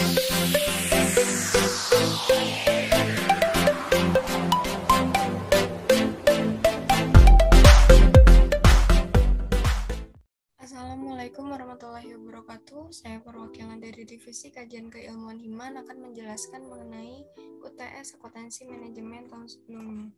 Assalamualaikum warahmatullahi wabarakatuh. Saya perwakilan dari Divisi Kajian Keilmuan Himan akan menjelaskan mengenai UTS Akuntansi Manajemen tahun sebelumnya.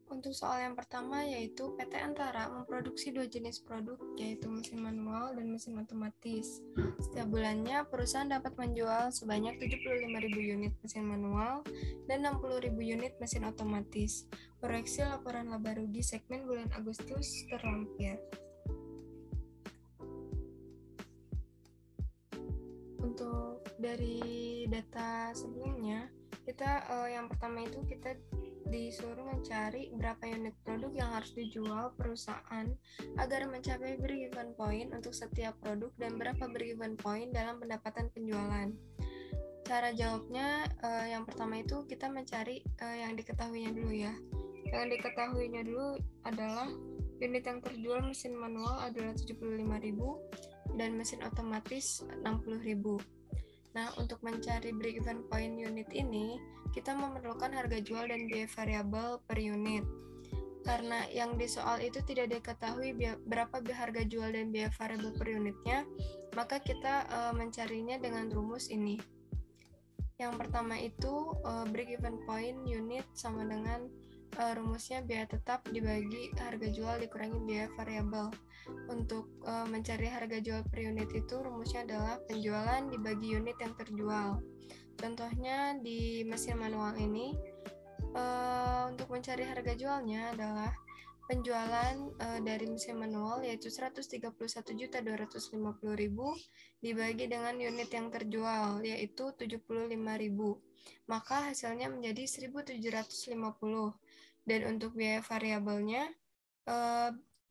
Untuk soal yang pertama yaitu PT Antara memproduksi dua jenis produk, yaitu mesin manual dan mesin otomatis. Setiap bulannya perusahaan dapat menjual sebanyak 75.000 unit mesin manual dan 60.000 unit mesin otomatis. Proyeksi laporan laba rugi segmen bulan Agustus terlampir. Untuk dari data sebelumnya, yang pertama itu kita disuruh mencari berapa unit produk yang harus dijual perusahaan agar mencapai break-even point untuk setiap produk dan berapa break-even point dalam pendapatan penjualan. Cara jawabnya yang pertama itu kita mencari yang diketahuinya dulu ya. Yang diketahuinya dulu adalah unit yang terjual mesin manual adalah 75.000 dan mesin otomatis 60.000. Nah, untuk mencari break-even point unit ini, kita memerlukan harga jual dan biaya variabel per unit. Karena yang di soal itu tidak diketahui berapa harga jual dan biaya variabel per unitnya, maka kita mencarinya dengan rumus ini. Yang pertama itu break-even point unit sama dengan rumusnya biaya tetap dibagi harga jual dikurangi biaya variabel. Untuk mencari harga jual per unit itu rumusnya adalah penjualan dibagi unit yang terjual. Contohnya di mesin manual ini untuk mencari harga jualnya adalah penjualan dari mesin manual yaitu 131.250.000 dibagi dengan unit yang terjual yaitu 75.000. Maka hasilnya menjadi 1.750. Dan untuk biaya variabelnya,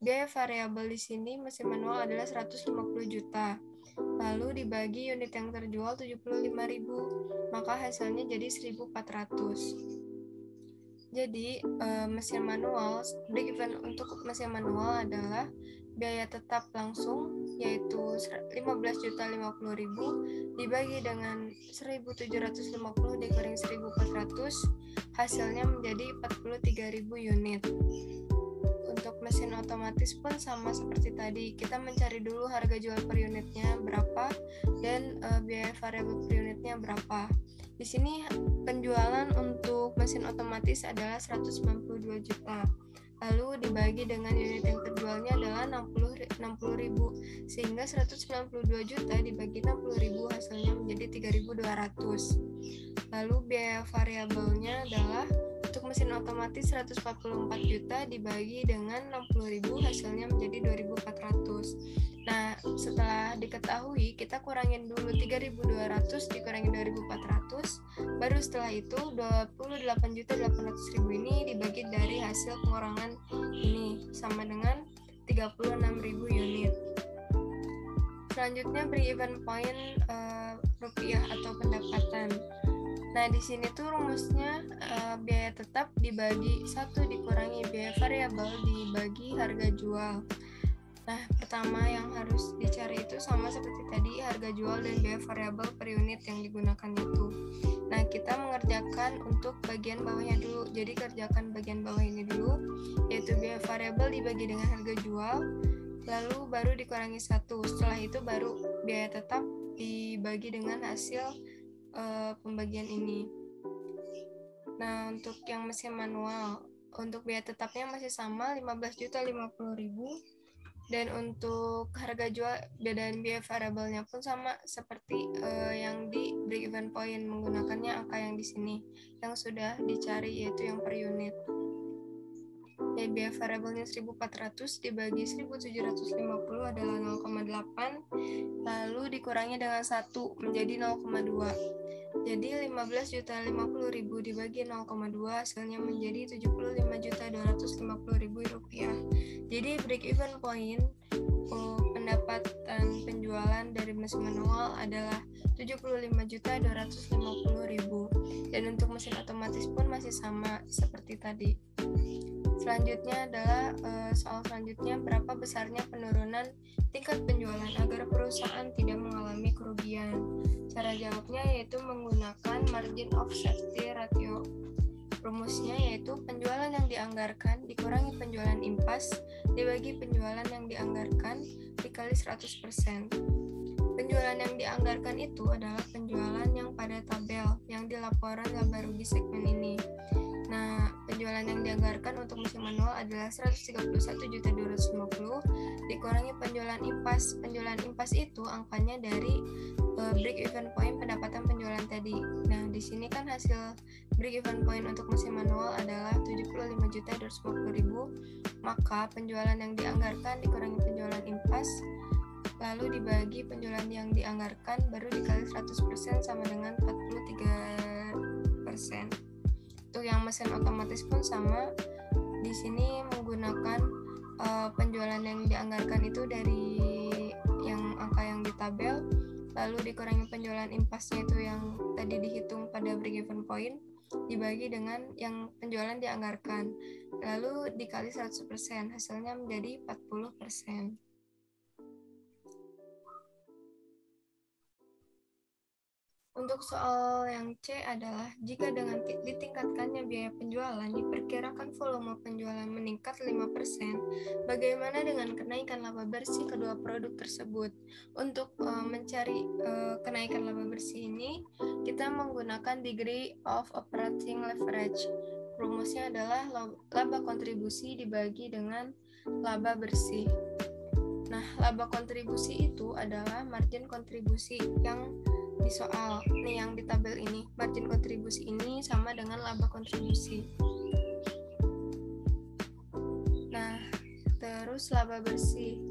biaya variabel di sini mesin manual adalah 150 juta. Lalu dibagi unit yang terjual 75.000, maka hasilnya jadi 1.400. Jadi mesin manual, break-even untuk mesin manual adalah biaya tetap langsung yaitu 15.050.000 dibagi dengan 1.750 dikurangi 1.400, hasilnya menjadi 43.000 unit. Untuk mesin otomatis pun sama seperti tadi, kita mencari dulu harga jual per unitnya berapa dan biaya variabel per unitnya berapa. Di sini penjualan untuk mesin otomatis adalah 192 juta. Lalu dibagi dengan unit yang terjualnya adalah 60.000, sehingga 192 juta dibagi 60.000 hasilnya menjadi 3.200. Lalu biaya variabelnya adalah untuk mesin otomatis 144 juta dibagi dengan 60.000 hasilnya menjadi 2.400. Nah, setelah diketahui kita kurangin dulu 3.200 dikurangi 2.400, baru setelah itu 28.800.000 ini dibagi dari hasil pengurangan ini sama dengan 36.000 unit. Selanjutnya break-even point rupiah atau pendapatan. Nah, di sini tuh rumusnya biaya tetap dibagi 1 dikurangi biaya variabel dibagi harga jual. Nah, pertama yang harus dicari itu sama seperti tadi, harga jual dan biaya variabel per unit yang digunakan itu. Nah, kita mengerjakan untuk bagian bawahnya dulu. Jadi kerjakan bagian bawah ini dulu, yaitu biaya variabel dibagi dengan harga jual, lalu baru dikurangi 1. Setelah itu baru biaya tetap dibagi dengan hasil pembagian ini. Nah, untuk yang mesin manual, untuk biaya tetapnya masih sama 15.050.000, dan untuk harga jual dan biaya variabelnya pun sama seperti yang di break-even point, menggunakannya angka yang di sini yang sudah dicari yaitu yang per unit. Ya, biaya variabelnya 1.400 dibagi 1.750 adalah 0,8, lalu dikurangi dengan 1 menjadi 0,2. Jadi 15.050.000 dibagi 0,2 hasilnya menjadi 75.250.000 rupiah. Jadi break even point pendapatan penjualan dari mesin manual adalah 75.250.000, dan untuk mesin otomatis pun masih sama seperti tadi. Selanjutnya adalah soal selanjutnya, berapa besarnya penurunan tingkat penjualan agar perusahaan tidak mengalami kerugian. Cara jawabnya yaitu menggunakan margin of safety ratio. Rumusnya yaitu penjualan yang dianggarkan dikurangi penjualan impas dibagi penjualan yang dianggarkan dikali 100%. Penjualan yang dianggarkan itu adalah penjualan yang pada tabel yang di laporan laba rugi segmen ini. Nah, penjualan yang dianggarkan untuk mesin manual adalah 131.250 dikurangi penjualan impas. Penjualan impas itu angkanya dari break even point pendapatan penjualan tadi. Nah, di sini kan hasil break even point untuk mesin manual adalah 75.250.000, maka penjualan yang dianggarkan dikurangi penjualan impas lalu dibagi penjualan yang dianggarkan baru dikali 100% sama dengan 43%. Untuk yang mesin otomatis pun sama. Di sini menggunakan penjualan yang dianggarkan itu dari yang angka yang di tabel, lalu dikurangi penjualan impasnya itu yang tadi dihitung pada break even point, dibagi dengan yang penjualan dianggarkan, lalu dikali 100%, hasilnya menjadi 40%. Untuk soal yang C adalah, jika dengan ditingkatkannya biaya penjualan diperkirakan volume penjualan meningkat 5%, bagaimana dengan kenaikan laba bersih kedua produk tersebut? Untuk mencari kenaikan laba bersih ini, kita menggunakan degree of operating leverage. Rumusnya adalah laba kontribusi dibagi dengan laba bersih. Nah, laba kontribusi itu adalah margin kontribusi yang di soal nih yang di tabel ini. Margin kontribusi ini sama dengan laba kontribusi. Nah, terus laba bersih.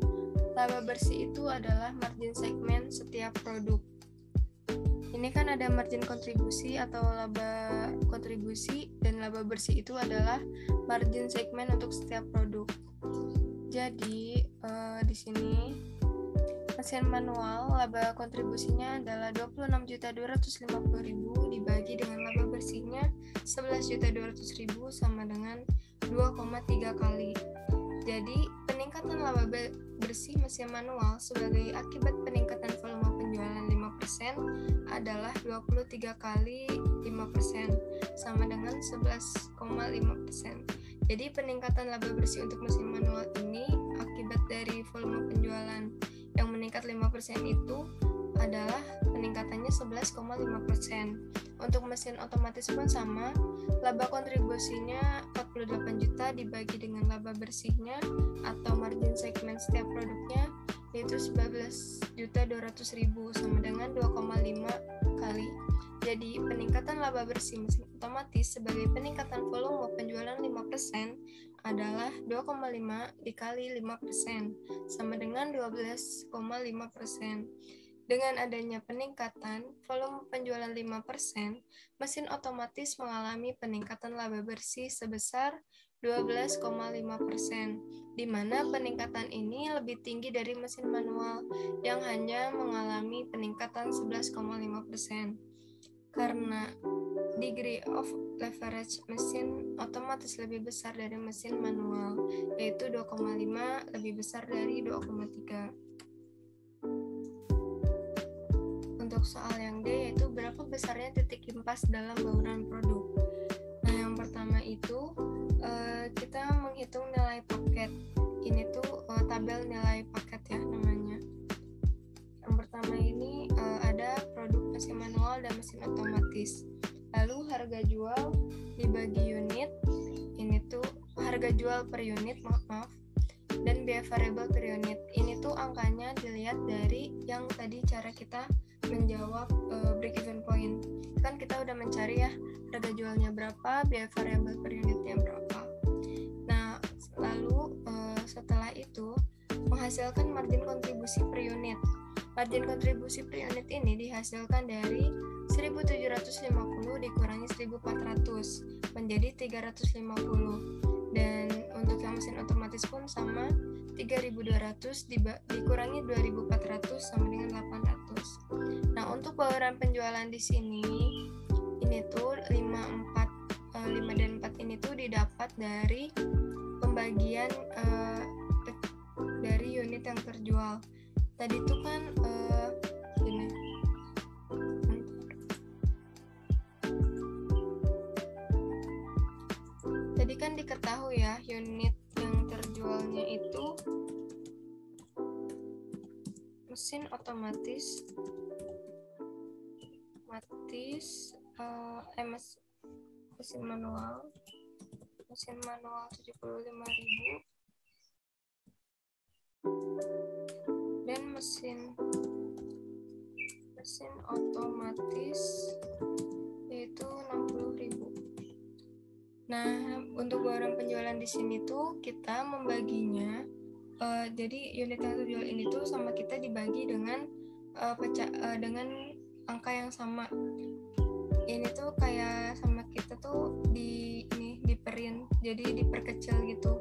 Laba bersih itu adalah margin segmen setiap produk. Ini kan ada margin kontribusi atau laba kontribusi, dan laba bersih itu adalah margin segmen untuk setiap produk. Jadi di sini mesin manual laba kontribusinya adalah 26.250.000 dibagi dengan laba bersihnya 11.200.000 sama dengan 2,3 kali. Jadi peningkatan laba bersih mesin manual sebagai akibat peningkatan volume penjualan 5% adalah 23 kali 5% sama dengan 11,5%. Jadi peningkatan laba bersih untuk mesin manual ini akibat dari volume penjualan yang meningkat 5% itu adalah peningkatannya 11,5%. Untuk mesin otomatis pun sama, laba kontribusinya 48 juta dibagi dengan laba bersihnya atau margin segmen setiap produknya yaitu 11.200.000 sama dengan 2,5 kali. Jadi peningkatan laba bersih mesin otomatis sebagai peningkatan volume penjualan 5% adalah 2,5 dikali 5% sama dengan 12,5%. Dengan adanya peningkatan volume penjualan 5%, mesin otomatis mengalami peningkatan laba bersih sebesar 12,5%, di mana peningkatan ini lebih tinggi dari mesin manual yang hanya mengalami peningkatan 11,5%. Karena degree of leverage mesin otomatis lebih besar dari mesin manual, yaitu 2,5 lebih besar dari 2,3. Untuk soal yang D yaitu berapa besarnya titik impas dalam bauran produk. Nah, yang pertama itu kita menghitung nilai paket. Ini tuh tabel nilai paket ya namanya. Yang pertama ini ada produk mesin manual dan mesin otomatis. Lalu harga jual dibagi unit. Ini tuh harga jual per unit, maaf. Dan biaya variabel per unit. Ini tuh angkanya dilihat dari yang tadi cara kita menjawab break even point. Kan kita udah mencari ya harga jualnya berapa, biaya variabel per unitnya berapa. Nah, lalu setelah itu menghasilkan margin kontribusi per unit. Margin kontribusi per unit ini dihasilkan dari 1.750 dikurangi 1.400 menjadi 350. Dan untuk yang mesin otomatis pun sama, 3.200 dikurangi 2.400 sama dengan 800. Nah, untuk bauran penjualan di sini ini tuh 5 dan 4 ini tuh didapat dari pembagian dari unit yang terjual. Tadi itu kan gini. Tadi kan diketahui ya, unit yang terjualnya itu mesin otomatis, mesin manual 75.000 dan mesin otomatis yaitu 60.000. Nah, untuk bauran penjualan di sini tuh kita membaginya, jadi unit yang terjual ini tuh sama kita dibagi dengan dengan angka yang sama. Ini tuh kayak sama kita tuh diperin, jadi diperkecil gitu.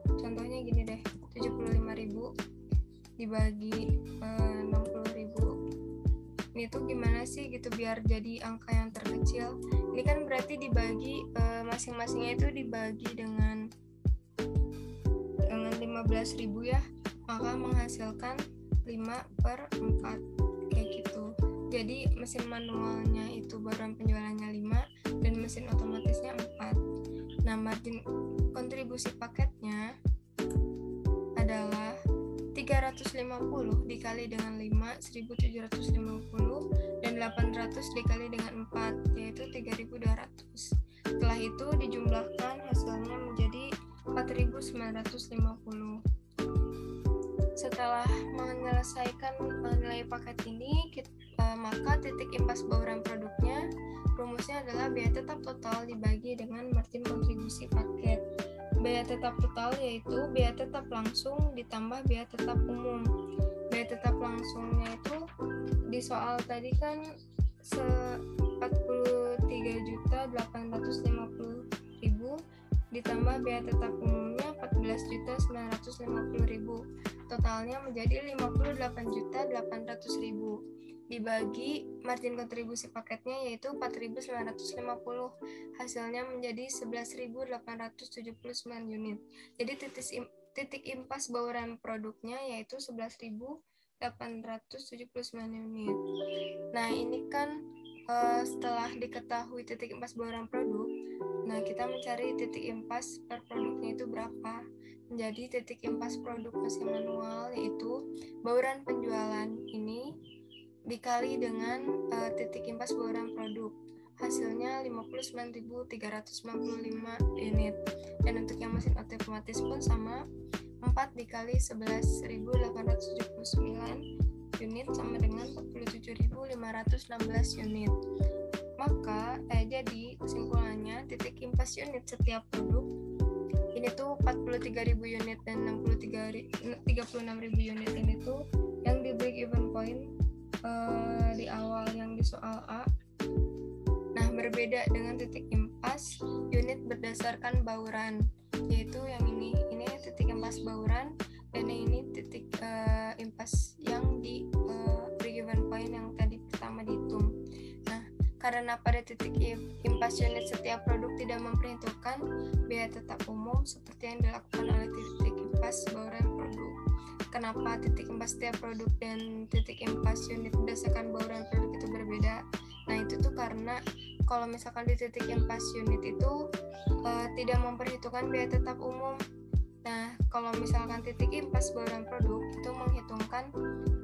Contohnya gini deh, 75.000 dibagi 60.000. Ini tuh gimana sih gitu biar jadi angka yang terkecil? Ini kan berarti dibagi masing-masingnya itu dibagi dengan 15.000 ya, maka menghasilkan 5/4 kayak gitu. Jadi mesin manualnya itu bauran penjualannya 5 dan mesin otomatisnya 4. Nah, margin kontribusi paketnya adalah 350 dikali dengan 5, 1.750, dan 800 dikali dengan 4, yaitu 3.200. Setelah itu dijumlahkan, hasilnya menjadi 4.950. Setelah menyelesaikan nilai paket ini, maka titik impas bauran produknya, rumusnya adalah biaya tetap total dibagi dengan margin kontribusi paket. Biaya tetap total yaitu biaya tetap langsung ditambah biaya tetap umum. Biaya tetap langsungnya itu di soal tadi kan 43.850.000 ditambah biaya tetap umumnya 14.950.000. Totalnya menjadi 58.800.000. Dibagi margin kontribusi paketnya yaitu 4.950, hasilnya menjadi 11.879 unit. Jadi titik impas bauran produknya yaitu 11.879 unit. Nah, ini kan setelah diketahui titik impas bauran produk, nah kita mencari titik impas per produknya itu berapa. Menjadi titik impas produk mesin manual yaitu bauran penjualan ini dikali dengan titik impas bauran produk, hasilnya 59.395 unit. Dan untuk yang mesin otomatis pun sama, 4 dikali 11.879 unit sama dengan 47.516 unit. Maka jadi kesimpulannya titik impas unit setiap produk ini tuh 43.000 unit dan 36.000 unit ini tuh yang di break even point di awal yang di soal A. Nah, berbeda dengan titik impas unit berdasarkan bauran, yaitu yang ini titik impas bauran dan ini titik impas yang di break even point yang tadi pertama dihitung. Nah, karena pada titik impas unit setiap produk tidak memperhitungkan biaya tetap umum seperti yang dilakukan oleh titik impas bauran produk. Kenapa titik impas setiap produk dan titik impas unit berdasarkan bauran produk itu berbeda? Nah, itu tuh karena kalau misalkan di titik impas unit itu tidak memperhitungkan biaya tetap umum. Nah, kalau misalkan titik impas bauran produk itu menghitungkan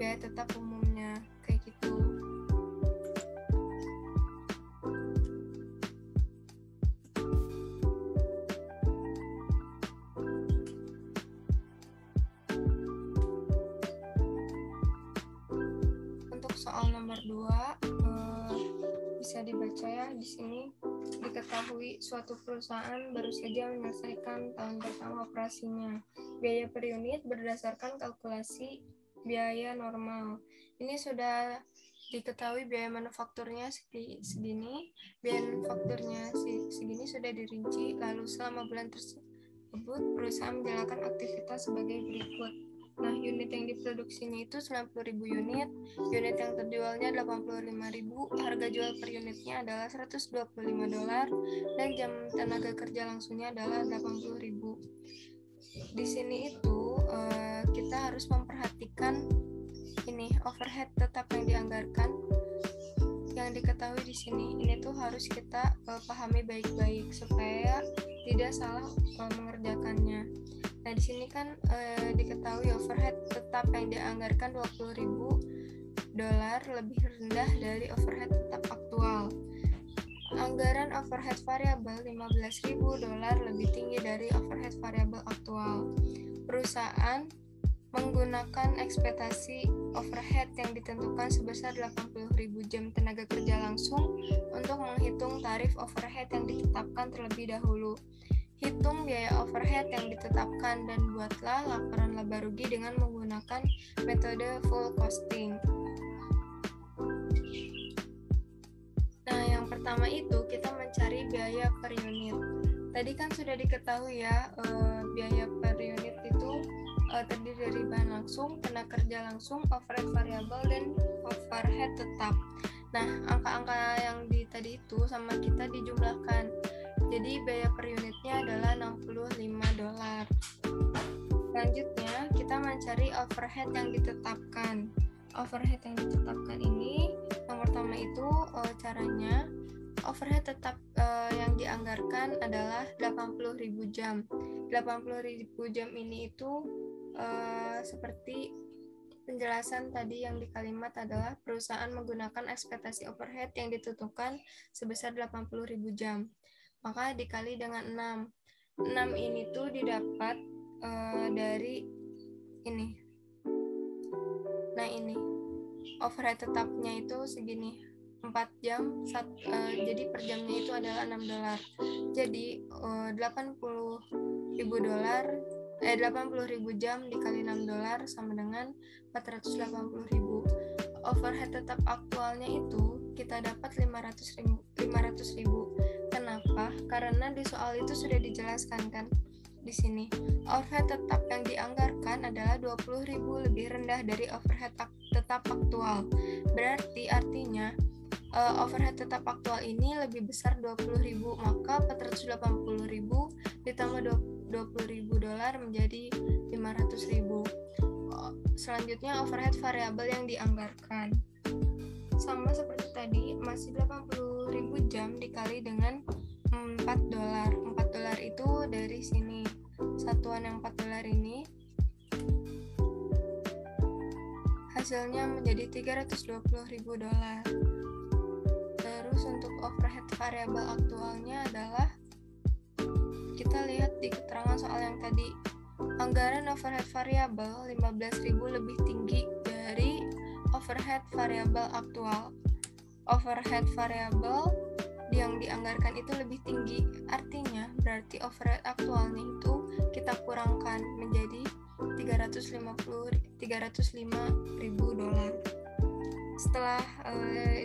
biaya tetap umumnya, kayak gitu. Soal nomor 2 bisa dibaca ya di sini. Diketahui suatu perusahaan baru saja menyelesaikan tahun pertama operasinya. Biaya per unit berdasarkan kalkulasi biaya normal. Ini sudah diketahui biaya manufakturnya segini, biaya manufakturnya segini sudah dirinci. Lalu selama bulan tersebut perusahaan menjalankan aktivitas sebagai berikut. Nah, unit yang diproduksinya itu 90.000 unit, unit yang terjualnya 85.000, harga jual per unitnya adalah $125, dan jam tenaga kerja langsungnya adalah 80.000. di sini itu kita harus memperhatikan ini overhead tetap yang dianggarkan. Yang diketahui di sini ini tuh harus kita pahami baik-baik supaya tidak salah mengerjakannya. Nah, di sini kan diketahui overhead tetap yang dianggarkan $20.000 lebih rendah dari overhead tetap aktual. Anggaran overhead variabel $15.000 lebih tinggi dari overhead variabel aktual. Perusahaan menggunakan ekspektasi overhead yang ditentukan sebesar 80.000 jam tenaga kerja langsung untuk menghitung tarif overhead yang ditetapkan terlebih dahulu. Hitung biaya overhead yang ditetapkan dan buatlah laporan laba rugi dengan menggunakan metode full costing. Nah, yang pertama itu kita mencari biaya per unit. Tadi kan sudah diketahui ya, biaya per unit itu terdiri dari bahan langsung, tenaga kerja langsung, overhead variabel, dan overhead tetap. Nah, angka-angka yang tadi itu sama kita dijumlahkan. Jadi biaya per unitnya adalah $65. Selanjutnya, kita mencari overhead yang ditetapkan. Overhead yang ditetapkan ini, yang pertama itu caranya, overhead tetap yang dianggarkan adalah 80.000 jam. 80.000 jam ini itu seperti penjelasan tadi yang di kalimat adalah perusahaan menggunakan ekspektasi overhead yang ditentukan sebesar 80.000 jam. Maka dikali dengan 6. 6 ini tuh didapat dari ini. Nah, ini overhead tetapnya itu segini, 4 jam, jadi per jamnya itu adalah $6. Jadi $80.000 jam dikali $6 sama dengan 480.000. Overhead tetap aktualnya itu kita dapat 500.000. Kenapa? Karena di soal itu sudah dijelaskan kan di sini. Overhead tetap yang dianggarkan adalah 20.000 lebih rendah dari overhead tetap aktual. Berarti artinya overhead tetap aktual ini lebih besar 20.000, maka 480.000 ditambah $20.000 menjadi 500.000. Selanjutnya overhead variabel yang dianggarkan. Sama seperti tadi, masih 80.000 jam dikali dengan $4. $4 itu dari sini. Satuan yang $4 ini hasilnya menjadi $320.000. Terus untuk overhead variabel aktualnya adalah, kita lihat di keterangan soal yang tadi, anggaran overhead variabel 15.000 lebih tinggi dari overhead variabel aktual. Overhead variabel yang dianggarkan itu lebih tinggi, artinya berarti overhead aktualnya itu kita kurangkan menjadi $305.000. Setelah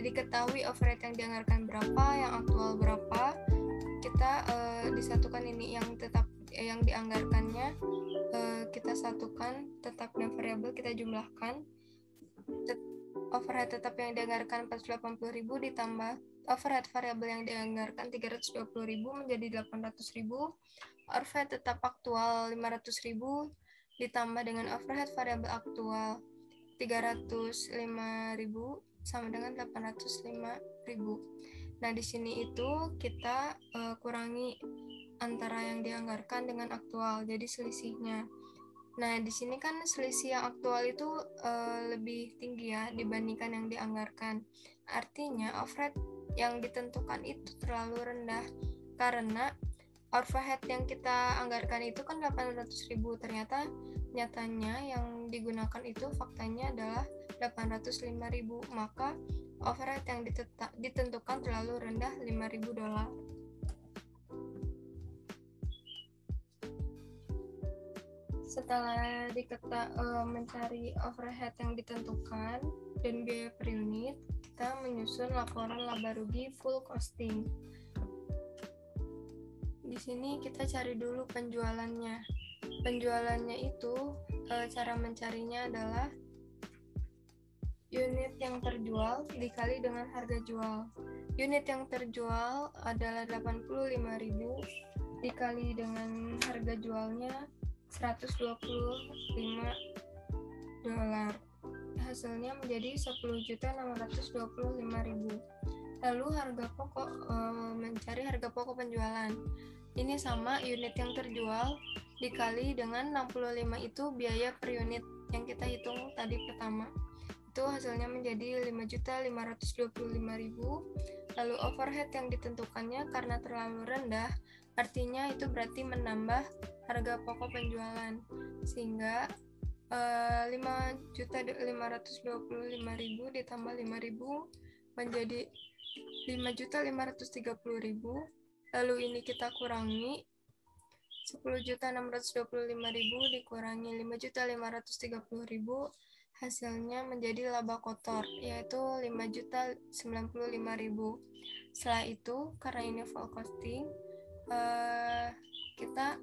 diketahui overhead yang dianggarkan berapa, yang aktual berapa, kita disatukan ini yang tetap yang dianggarkannya, kita satukan tetap dan variabel, kita jumlahkan. Overhead tetap yang dianggarkan 480.000 ditambah overhead variabel yang dianggarkan 320.000 menjadi 800.000. Overhead tetap aktual 500.000 ditambah dengan overhead variabel aktual 305.000 sama dengan 805.000. Nah, di sini itu kita kurangi antara yang dianggarkan dengan aktual, jadi selisihnya. Nah, di sini kan selisih yang aktual itu lebih tinggi ya dibandingkan yang dianggarkan. Artinya overhead yang ditentukan itu terlalu rendah karena overhead yang kita anggarkan itu kan 800.000, ternyata nyatanya yang digunakan itu faktanya adalah 805.000, maka overhead yang ditentukan terlalu rendah $5.000. Setelah mencari overhead yang ditentukan dan biaya per unit, kita menyusun laporan laba rugi full costing. Di sini kita cari dulu penjualannya. Penjualannya itu cara mencarinya adalah unit yang terjual dikali dengan harga jual. Unit yang terjual adalah 85.000 dikali dengan harga jualnya $125. Hasilnya menjadi 10.625.000. Lalu harga pokok, mencari harga pokok penjualan. Ini sama unit yang terjual dikali dengan 65 itu biaya per unit yang kita hitung tadi pertama. Itu hasilnya menjadi 5.525.000. Lalu overhead yang ditentukannya karena terlalu rendah, artinya itu berarti menambah harga pokok penjualan, sehingga 5.525.000 ditambah 5.000 menjadi 5.530.000. Lalu ini kita kurangi 10.625.000 dikurangi 5.530.000, hasilnya menjadi laba kotor, yaitu 5.095.000. Setelah itu, karena ini full costing, kita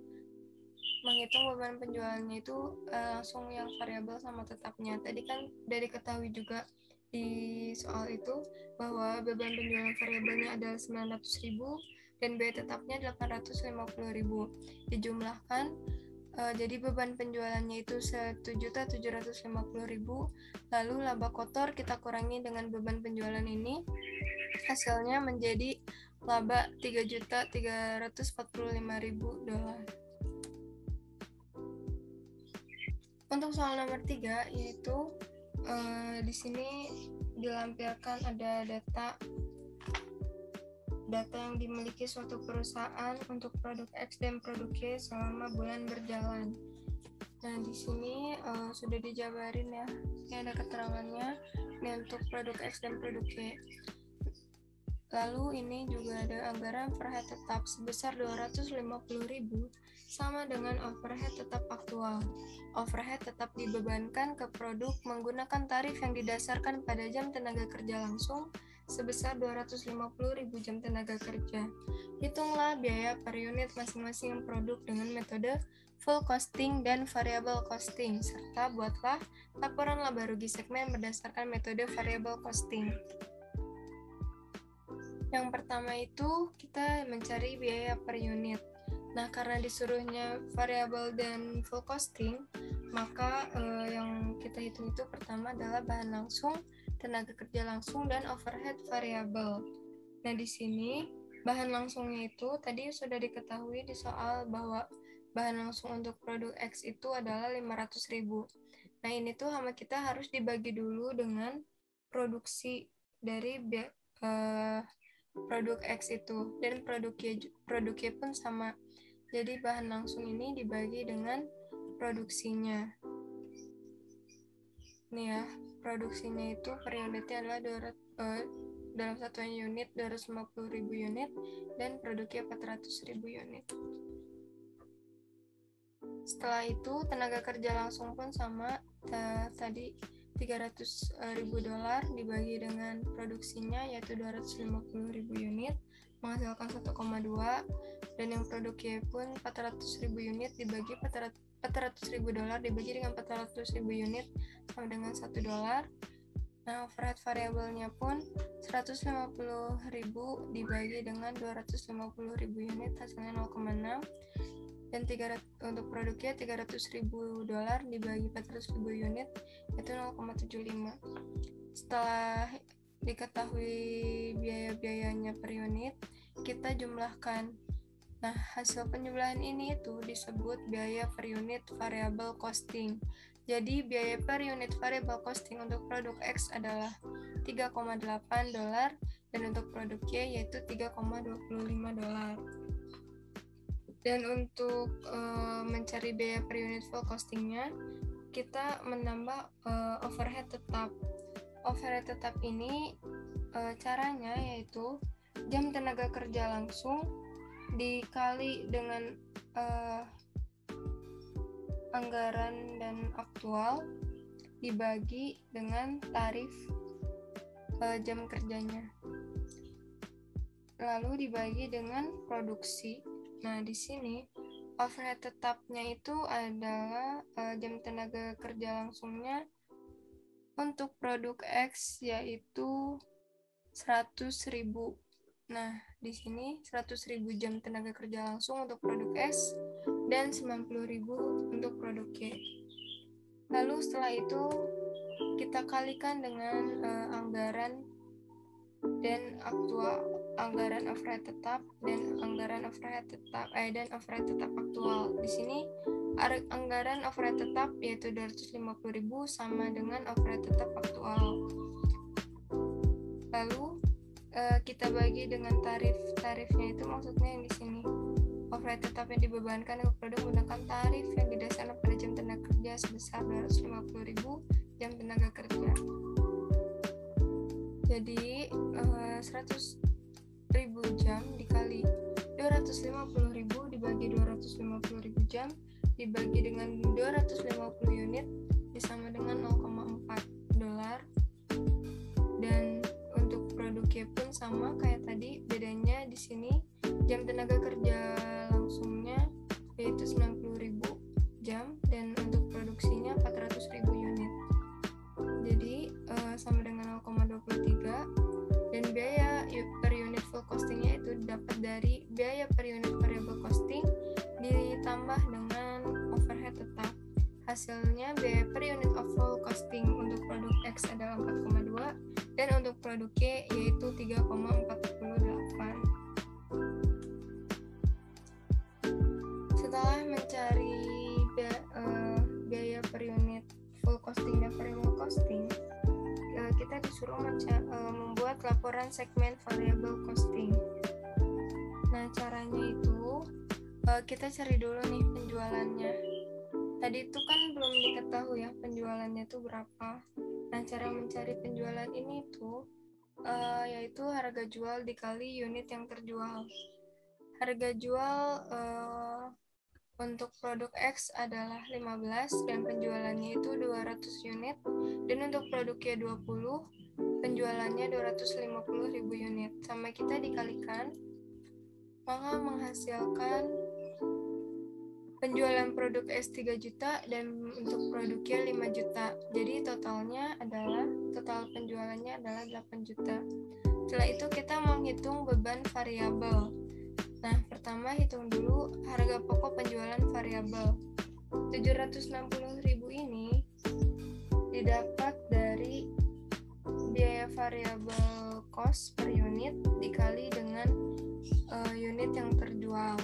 menghitung beban penjualannya itu langsung yang variabel sama tetapnya. Tadi kan udah diketahui juga di soal itu bahwa beban penjualan variabelnya adalah 900.000 dan biaya tetapnya 850.000. Dijumlahkan, jadi beban penjualannya itu 1.750.000. Lalu laba kotor kita kurangi dengan beban penjualan ini, hasilnya menjadi laba $3.345.000. Untuk soal nomor 3, yaitu di sini dilampirkan ada data yang dimiliki suatu perusahaan untuk produk X dan produk Y selama bulan berjalan. Nah, di sini sudah dijabarin ya. Ini ada keterangannya. Ini untuk produk X dan produk Y. Lalu ini juga ada anggaran overhead tetap sebesar 250.000 sama dengan overhead tetap aktual. Overhead tetap dibebankan ke produk menggunakan tarif yang didasarkan pada jam tenaga kerja langsung sebesar 250.000 jam tenaga kerja. Hitunglah biaya per unit masing-masing produk dengan metode full costing dan variable costing, serta buatlah laporan laba rugi segmen berdasarkan metode variable costing. Yang pertama itu kita mencari biaya per unit. Nah, karena disuruhnya variabel dan full costing, maka yang kita hitung itu pertama adalah bahan langsung, tenaga kerja langsung, dan overhead variabel. Nah, di sini bahan langsungnya itu tadi sudah diketahui di soal bahwa bahan langsung untuk produk X itu adalah 500.000. Nah, ini tuh sama kita harus dibagi dulu dengan produksi dari produk X itu, dan produk Y pun sama. Jadi bahan langsung ini dibagi dengan produksinya. Nih ya, produksinya itu per unitnya adalah dalam satuan unit 250.000 unit dan produknya 400.000 unit. Setelah itu tenaga kerja langsung pun sama, tadi $300.000 dibagi dengan produksinya yaitu 250.000 unit menghasilkan 1,2, dan yang produk Y pun 400.000 unit dibagi $400.000 dibagi dengan 400.000 unit sama dengan $1. Nah, overhead variabelnya pun 150.000 dibagi dengan 250.000 unit hasilnya 0,6, dan untuk produknya $300.000 dibagi 400.000 unit itu 0,75. Setelah diketahui biaya-biayanya per unit, kita jumlahkan. Nah, hasil penjumlahan ini itu disebut biaya per unit variable costing. Jadi biaya per unit variable costing untuk produk X adalah $3,8 dan untuk produk Y yaitu $3,25. Dan untuk mencari biaya per unit full costingnya, kita menambah overhead tetap. Overhead tetap ini caranya yaitu jam tenaga kerja langsung dikali dengan anggaran dan aktual dibagi dengan tarif jam kerjanya, lalu dibagi dengan produksi. Nah, di sini overhead tetapnya itu adalah jam tenaga kerja langsungnya untuk produk X yaitu 100.000. Nah, di sini 100.000 jam tenaga kerja langsung untuk produk X dan 90.000 untuk produk Y. Lalu setelah itu kita kalikan dengan anggaran dan aktual, anggaran overhead tetap dan anggaran overhead tetap dan overhead tetap aktual. Di sini anggaran overhead tetap yaitu 250.000 sama dengan overhead tetap aktual. Lalu kita bagi dengan tarifnya itu maksudnya yang di sini. Overhead tetap yang dibebankan ke produk menggunakan tarif yang didasarkan pada jam tenaga kerja sebesar 250.000 jam tenaga kerja. Jadi 100.000 jam dikali 250.000 dibagi 250.000 jam dibagi dengan 250 unit disama dengan 0,4 dolar. Dan untuk produk Y pun sama kayak tadi, bedanya di sini jam tenaga kerja langsungnya yaitu 90.000 jam dan untuk produksinya 400.000 unit. Jadi sama dengan 0,23 dan biaya per unit full costingnya itu dapat dari biaya per unit variable costing ditambah dengan overhead tetap. Hasilnya biaya per unit of full costing untuk produk X adalah 4,2 dan untuk produk Y yaitu 3,48. Setelah mencari biaya per unit full costing dan variable costing, kita disuruh membuat laporan segmen variable costing. Nah, caranya itu kita cari dulu nih penjualannya. Tadi itu kan belum diketahui ya penjualannya itu berapa. Nah, cara mencari penjualan ini tuh yaitu harga jual dikali unit yang terjual. Harga jual untuk produk X adalah 15 dan penjualannya itu 200 unit, dan untuk produk Y 20 penjualannya 250.000 unit. Sama kita dikalikan, maka menghasilkan penjualan produk X 3 juta dan untuk produk Y 5 juta. Jadi total penjualannya adalah 8 juta. Setelah itu kita menghitung beban variabel. Nah, pertama hitung dulu harga pokok penjualan variabel. 760.000 ini didapat dari biaya variabel cost per unit dikali dengan unit yang terjual.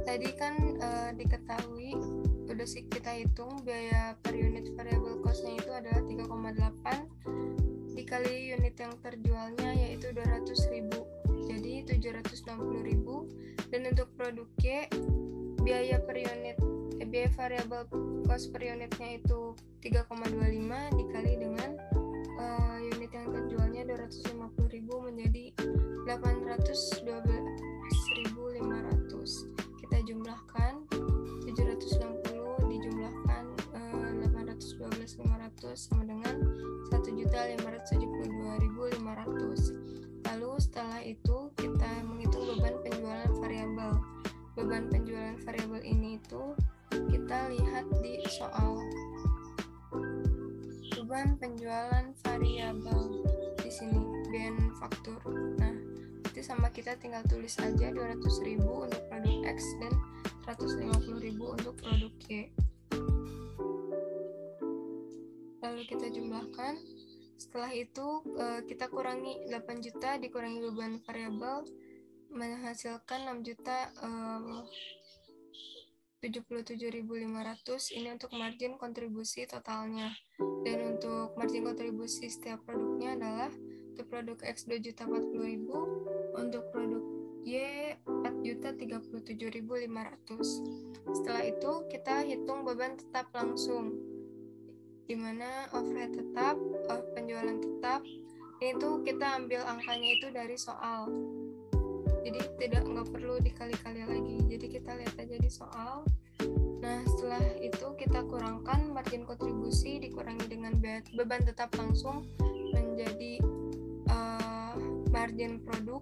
Tadi kan diketahui, udah sih kita hitung biaya per unit variable cost-nya itu adalah 3,8 dikali unit yang terjualnya yaitu 200.000. Jadi 760.000. Dan untuk produk Y biaya variable cost per unitnya itu 3,25 dikali dengan unit yang terjualnya 250.000 menjadi 812.500. Kita jumlahkan 760 dijumlahkan 812.500 sama dengan 1.572.500. Lalu setelah itu kita menghitung beban penjualan variabel. Beban penjualan variabel ini itu kita lihat di soal. Beban penjualan variabel di sini benefaktur. Nah, itu sama kita tinggal tulis aja 200.000 untuk produk X dan 150.000 untuk produk Y. Lalu kita jumlahkan. Setelah itu kita kurangi 8 juta dikurangi beban variabel menghasilkan 6.077.500. Ini untuk margin kontribusi totalnya. Dan untuk margin kontribusi setiap produknya adalah untuk produk X 2.040.000, untuk produk Y 4.037.500. Setelah itu kita hitung beban tetap langsung, di mana overhead tetap, penjualan tetap, itu kita ambil angkanya itu dari soal. Jadi nggak perlu dikali-kali lagi. Jadi kita lihat aja di soal. Nah, setelah itu kita kurangkan margin kontribusi dikurangi dengan beban tetap langsung menjadi margin produk,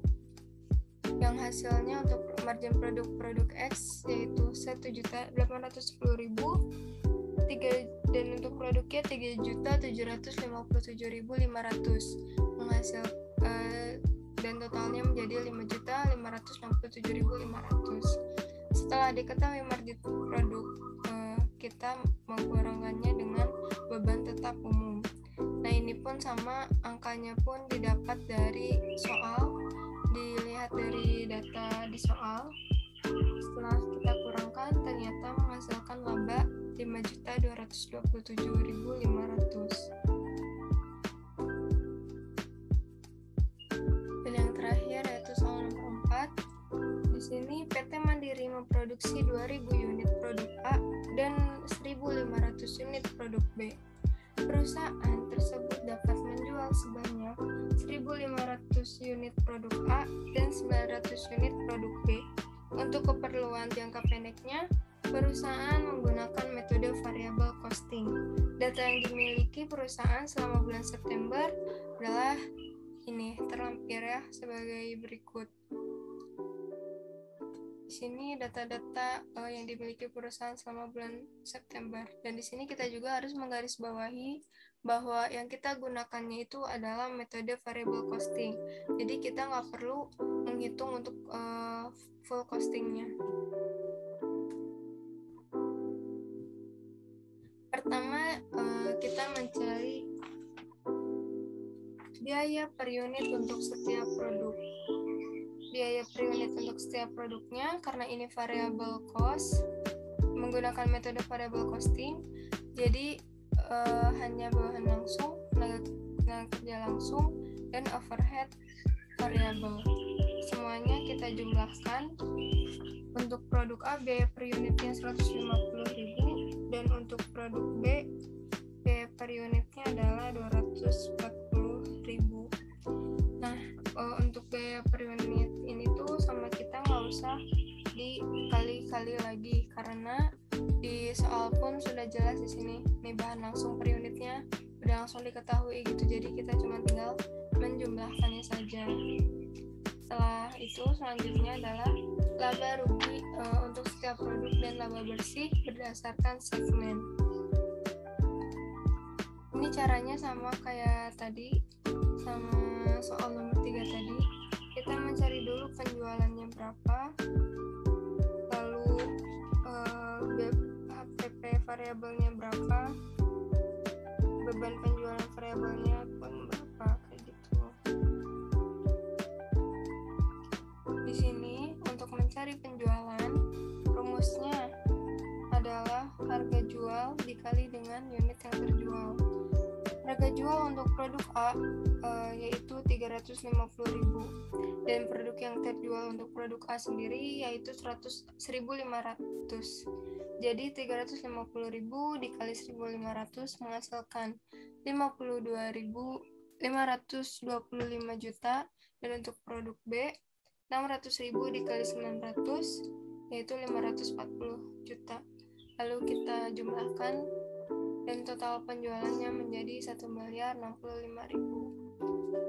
yang hasilnya untuk margin produk X yaitu 1.810.000, dan untuk produknya 3.757.500 menghasil dan totalnya menjadi 5.567.500. Setelah diketahui margin produk, kita mengurangannya dengan beban tetap umum. Nah, ini pun sama, angkanya pun didapat dari soal, dilihat dari data di soal. Setelah kita kurangkan, ternyata menghasilkan laba 5.227.500. Dan yang terakhir yaitu soal nomor 4. Di sini PT Mandiri memproduksi 2.000 unit produk A dan 1.500 unit produk B. Perusahaan tersebut dapat menjual sebanyak 1.500 unit produk A dan 900 unit produk B. Untuk keperluan jangka pendeknya, perusahaan menggunakan metode variable costing. Data yang dimiliki perusahaan selama bulan September adalah ini, terlampir ya, sebagai berikut. Di sini data-data yang dimiliki perusahaan selama bulan September. Dan di sini kita juga harus menggarisbawahi bahwa yang kita gunakannya itu adalah metode variable costing. Jadi kita nggak perlu menghitung untuk full costingnya. Pertama, kita mencari biaya per unit untuk setiap produk. Biaya per unit untuk setiap produknya, karena ini variable cost, menggunakan metode variable costing, jadi hanya bawahan langsung, tenaga kerja langsung, dan overhead variable. Semuanya kita jumlahkan. Untuk produk A, biaya per unitnya 150.000, dan untuk produk B, biaya per unitnya adalah 240.000. Nah, untuk biaya per unit ini tuh sama kita nggak usah dikali-kali lagi, karena di soal pun sudah jelas di sini. Nih, bahan langsung per unitnya udah langsung diketahui gitu, jadi kita cuma tinggal menjumlahkannya saja. Setelah itu, selanjutnya adalah laba rugi untuk setiap produk dan laba bersih berdasarkan segmen. Ini caranya sama kayak tadi, sama soal nomor 3 tadi. Kita mencari dulu penjualannya berapa, lalu HPP variabelnya berapa, beban penjualan variabelnya pun berapa, kayak gitu. Di sini untuk mencari penjualan, rumusnya adalah harga jual dikali dengan unit yang terjual. Harga jual untuk produk A yaitu 350.000, dan produk yang terjual untuk produk A sendiri yaitu 1.500. Jadi 350.000 dikali 1.500 menghasilkan 52.525 juta, dan untuk produk B 600.000 dikali 900 yaitu 540 juta. Lalu kita jumlahkan, dan total penjualannya menjadi 1.065.000.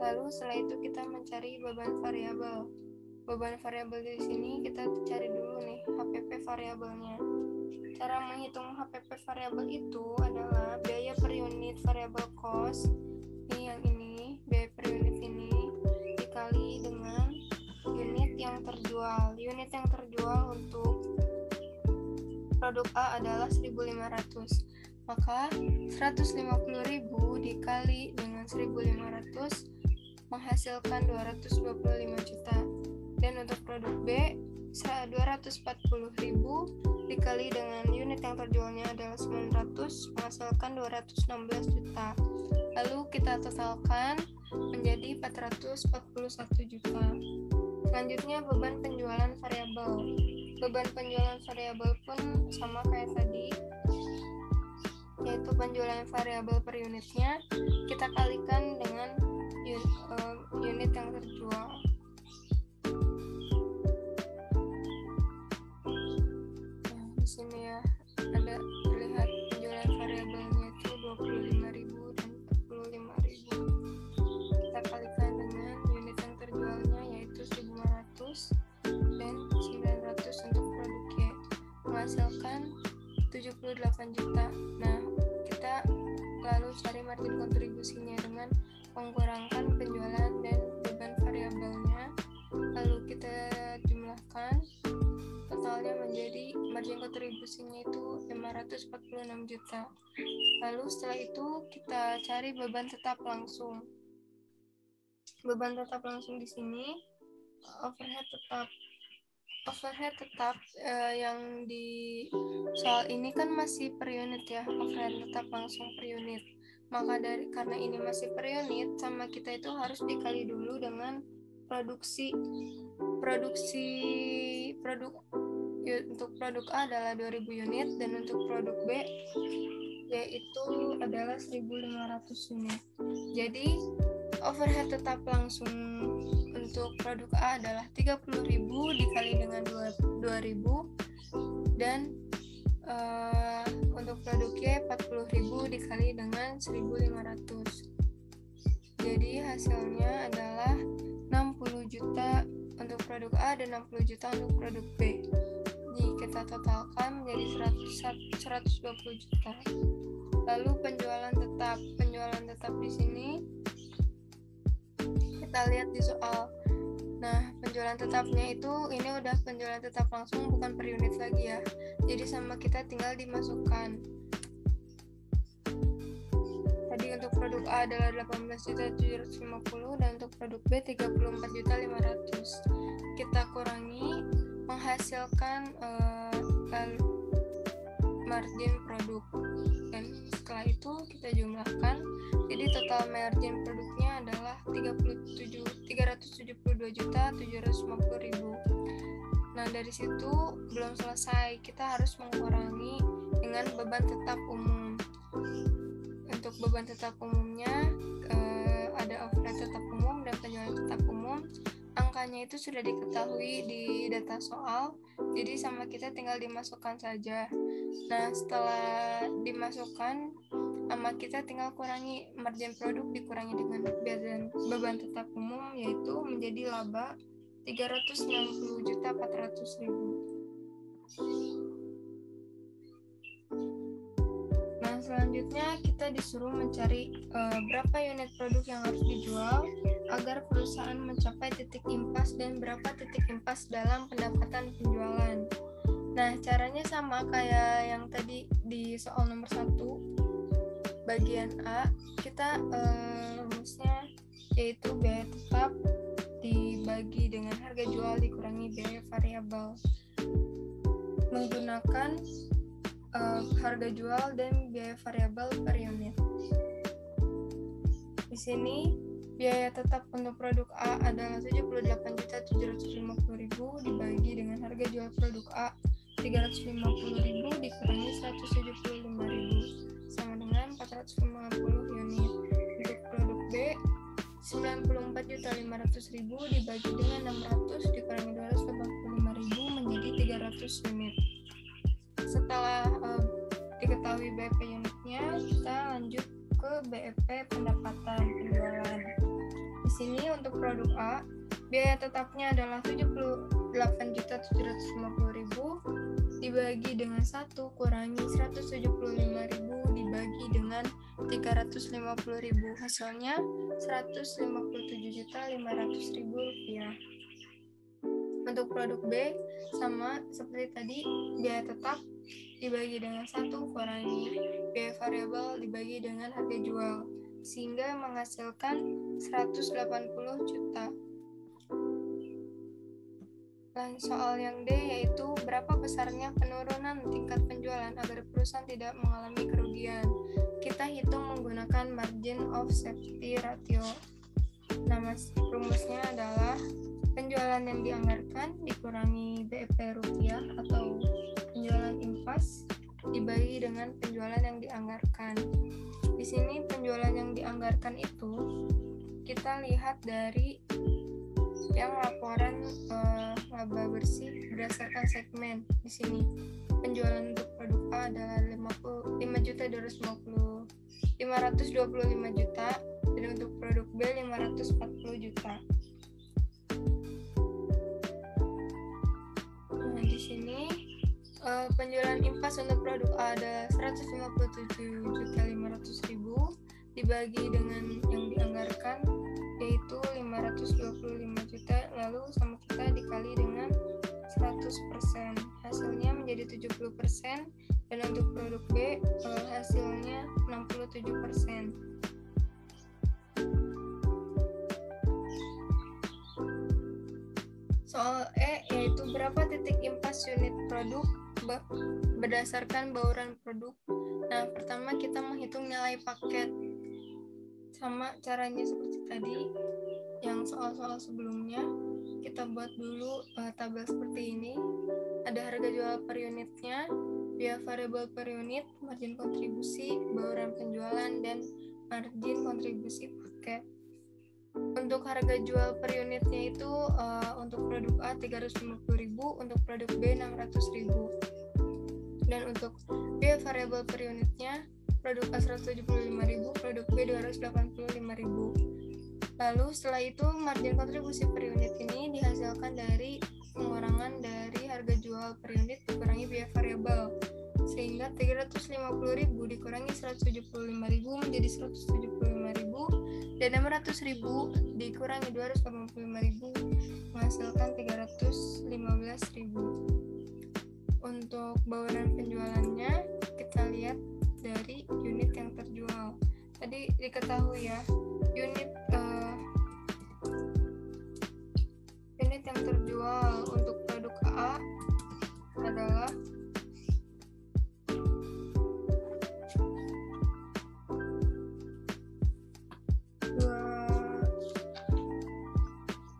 Lalu setelah itu kita mencari beban variabel. Beban variabel di sini kita cari dulu nih HPP variabelnya. Cara menghitung HPP variabel itu adalah biaya per unit variable cost, ini yang ini, biaya per unit ini dikali dengan unit yang terjual. Unit yang terjual untuk produk A adalah 1.500. Maka 150.000 dikali dengan 1.500 menghasilkan 225 juta. Dan untuk produk B, 240.000 dikali dengan unit yang terjualnya adalah 900 menghasilkan 216 juta. Lalu kita totalkan menjadi 441 juta. Selanjutnya beban penjualan variabel. Beban penjualan variabel pun sama kayak tadi, yaitu penjualan variabel per unitnya kita kalikan dengan unit yang terjual. Nah, di sini ya ada terlihat penjualan variabelnya itu 25.000 dan 45.000. Kita kalikan dengan unit yang terjualnya yaitu 1.500 dan 900 untuk produk Y, menghasilkan 78 juta. Nah, kita lalu cari margin kontribusinya dengan mengkurangkan penjualan dan beban variabelnya, lalu kita jumlahkan, totalnya menjadi margin kontribusinya itu 546 juta. Lalu setelah itu kita cari beban tetap langsung. Beban tetap langsung di sini overhead tetap yang di soal ini kan masih per unit ya, overhead tetap langsung per unit. Maka karena ini masih per unit, sama kita itu harus dikali dulu dengan produksi produk untuk produk A adalah 2000 unit dan untuk produk B yaitu adalah 1500 unit. Jadi overhead tetap langsung untuk produk A adalah 30.000 dikali dengan 2.000 dan untuk produk Y 40.000 dikali dengan 1.500. Jadi hasilnya adalah 60 juta untuk produk A dan 60 juta untuk produk B. Jadi kita totalkan menjadi 120 juta. Lalu penjualan tetap di sini kita lihat di soal. Nah, penjualan tetapnya itu ini udah penjualan tetap langsung, bukan per unit lagi ya. Jadi sama kita tinggal dimasukkan. Tadi untuk produk A adalah 18.750 dan untuk produk B 34.500. Kita kurangi menghasilkan margin produk. Dan setelah itu kita jumlahkan. Jadi total margin produknya adalah 372.750.000. Nah, dari situ belum selesai. Kita harus mengurangi dengan beban tetap umum. Untuk beban tetap umumnya ada overhead tetap umum dan penjualan tetap umum. Angkanya itu sudah diketahui di data soal, jadi sama kita tinggal dimasukkan saja. Nah, setelah dimasukkan, sama kita tinggal kurangi margin produk dikurangi dengan beban tetap umum, yaitu menjadi laba 360.400.000. Nah, selanjutnya kita disuruh mencari berapa unit produk yang harus dijual agar perusahaan mencapai titik impas dan berapa titik impas dalam pendapatan penjualan. Nah, caranya sama kayak yang tadi di soal nomor 1 bagian A. Kita rumusnya yaitu biaya tetap dibagi dengan harga jual dikurangi biaya variabel menggunakan harga jual dan biaya variabel per unit. Di sini biaya tetap untuk produk A adalah 78.750.000 dibagi dengan harga jual produk A 350.000 dikurangi 175.000 sama dengan 450 unit. Untuk produk B 94.500.000 dibagi dengan 600 dikurangi 285.000 menjadi 300 unit. Setelah diketahui BEP unitnya, kita lanjut ke BEP pendapatan penjualan. Di sini untuk produk A, biaya tetapnya adalah 78.750.000 dibagi dengan 1 kurangi 175.000 dibagi dengan 350.000. Hasilnya 157.500.000 rupiah. Untuk produk B sama seperti tadi, biaya tetap dibagi dengan 1 kurangi biaya variabel dibagi dengan harga jual sehingga menghasilkan 180 juta. Dan soal yang D yaitu berapa besarnya penurunan tingkat penjualan agar perusahaan tidak mengalami kerugian. Kita hitung menggunakan margin of safety ratio. Nama rumusnya adalah penjualan yang dianggarkan dikurangi BEP rupiah atau penjualan impas dibagi dengan penjualan yang dianggarkan. Di sini penjualan yang dianggarkan itu kita lihat dari yang laporan laba bersih berdasarkan segmen. Di sini penjualan untuk produk A adalah 525.525 juta dan untuk produk B 540 juta. Nah, di sini penjualan impas untuk produk A ada 157.500.000 dibagi dengan yang dianggarkan yaitu 525 juta, lalu sama kita dikali dengan 100%, hasilnya menjadi menjadi 70%, dan untuk produk B hasilnya 67%. Soal E yaitu berapa titik impas unit produk berdasarkan bauran produk. Nah, pertama kita menghitung nilai paket. Sama caranya seperti tadi yang soal-soal sebelumnya, kita buat dulu tabel seperti ini. Ada harga jual per unitnya, biaya variabel per unit, margin kontribusi, bauran penjualan, dan margin kontribusi paket. Untuk harga jual per unitnya itu untuk produk A 350.000, untuk produk B 600.000. Dan untuk biaya variabel per unitnya, produk A 175.000, produk B 285.000. Lalu setelah itu margin kontribusi per unit ini dihasilkan dari pengurangan dari harga jual per unit dikurangi biaya variabel, sehingga 350.000 dikurangi 175.000 menjadi 175.000, dan 600.000 dikurangi 285.000 menghasilkan 315.000. Untuk bauran penjualannya kita lihat dari unit yang terjual. Tadi diketahui ya, unit yang terjual untuk produk A adalah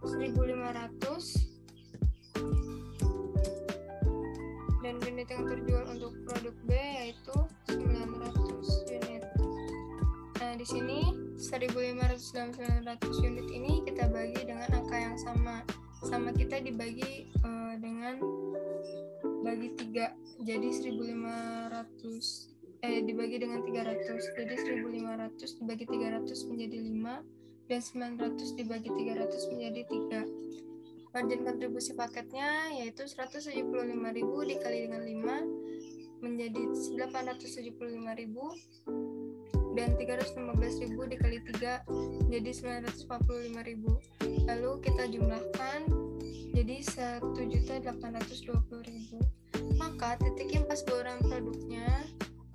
1.500, dan unit yang terjual untuk produk B yaitu 900 unit. Nah, di sini 1.500 dan 900 unit ini kita bagi dengan angka yang sama kita dibagi dengan bagi 3. Jadi 1.500 dibagi dengan 300. Jadi 1.500 dibagi 300 menjadi 5, dan 900 dibagi 300 menjadi 3. Margin kontribusi paketnya yaitu 175.000 dikali dengan 5 menjadi 875.000, dan 315.000 dikali 3 jadi 945.000. Lalu kita jumlahkan jadi 1.820.000. Maka titik impas bauran produknya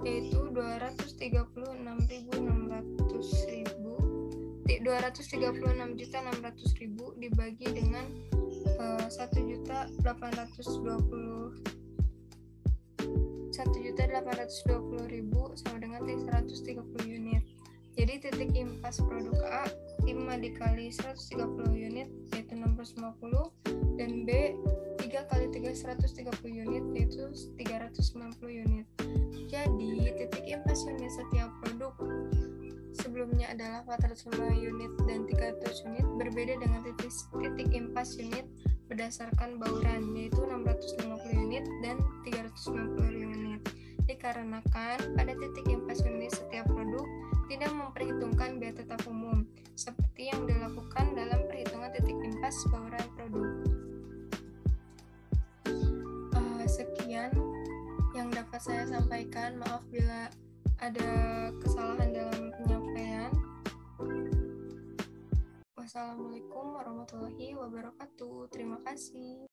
yaitu 236.600.000 dibagi dengan 1.820.000 sama dengan 130 unit. Jadi titik impas produk A 5 dikali 130 unit yaitu 650, dan B 3 kali 130 unit yaitu 390 unit. Jadi titik impas unit setiap produk sebelumnya adalah 405 unit dan 300 unit, berbeda dengan titik impas unit berdasarkan bauran yaitu 650 unit dan 390 unit. Dikarenakan pada titik impas unit setiap produk tidak memperhitungkan biaya tetap umum seperti yang dilakukan dalam perhitungan titik impas bauran produk. Sekian yang dapat saya sampaikan. Maaf bila ada kesalahan dalam penyampaian. Wassalamualaikum warahmatullahi wabarakatuh. Terima kasih.